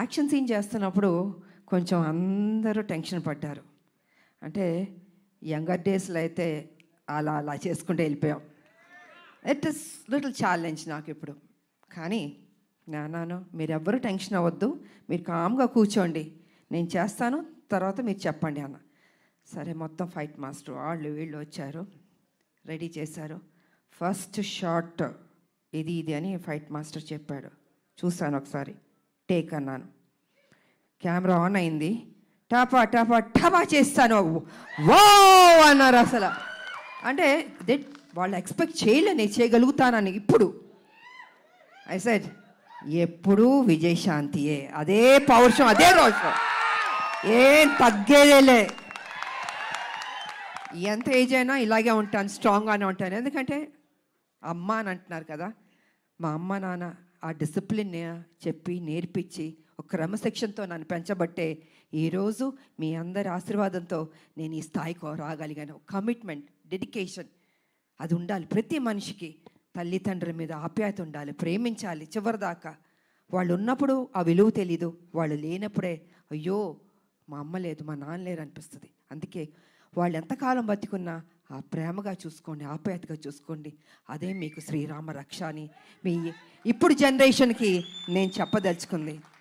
Action scene చేస్తున్నప్పుడు కొంచెం అందరూ టెన్షన్ పడ్డారు. అంటే యంగర్ డేస్లో అయితే అలా అలా చేసుకుంటూ వెళ్ళిపోయాం. ఇట్ ఇస్ లిటిల్ ఛాలెంజ్ నాకు ఇప్పుడు. కానీ నాన్నాను మీరెవ్వరూ టెన్షన్ అవ్వద్దు, మీరు కామ్గా కూర్చోండి, నేను చేస్తాను, తర్వాత మీరు చెప్పండి అన్న. సరే మొత్తం ఫైట్ మాస్టర్ వాళ్ళు వీళ్ళు వచ్చారు, రెడీ చేశారు. ఫస్ట్ షాట్ ఇది ఇది అని ఫైట్ మాస్టర్ చెప్పాడు. చూశాను ఒకసారి, టేక్ అన్నాను. కెమెరా ఆన్ అయింది. టపా టపా టపా చేస్తాను. వో అన్నారు అసలు. అంటే వాళ్ళు ఎక్స్పెక్ట్ చేయలే నేను చేయగలుగుతానని. ఇప్పుడు ఐ సెడ్ ఎప్పుడూ విజయశాంతియే, అదే పౌరుషం, అదే రోషం, ఏం తగ్గేదేలే. ఎంత ఏజ్ అయినా ఇలాగే ఉంటాను, స్ట్రాంగ్గానే ఉంటాను. ఎందుకంటే అమ్మ అని అంటున్నారు కదా, మా అమ్మ నాన్న ఆ డిసిప్లిన్ చెప్పి నేర్పించి ఒక క్రమశిక్షణతో నన్ను పెంచబట్టే ఈరోజు మీ అందరి ఆశీర్వాదంతో నేను ఈ స్థాయికి రాగలిగాను. కమిట్మెంట్, డెడికేషన్ అది ఉండాలి ప్రతి మనిషికి. తల్లిదండ్రుల మీద ఆప్యాయత ఉండాలి, ప్రేమించాలి చివరిదాకా. వాళ్ళు ఉన్నప్పుడు ఆ విలువ తెలీదు, వాళ్ళు లేనప్పుడే అయ్యో మా అమ్మ లేదు, మా నాన్న లేరు అనిపిస్తుంది. అందుకే వాళ్ళు ఎంతకాలం బతికున్నా ఆ ప్రేమగా చూసుకోండి, ఆప్యాయతగా చూసుకోండి. అదే మీకు శ్రీరామ రక్ష అని మీ ఇప్పుడు జనరేషన్కి నేను చెప్పదలుచుకుంది.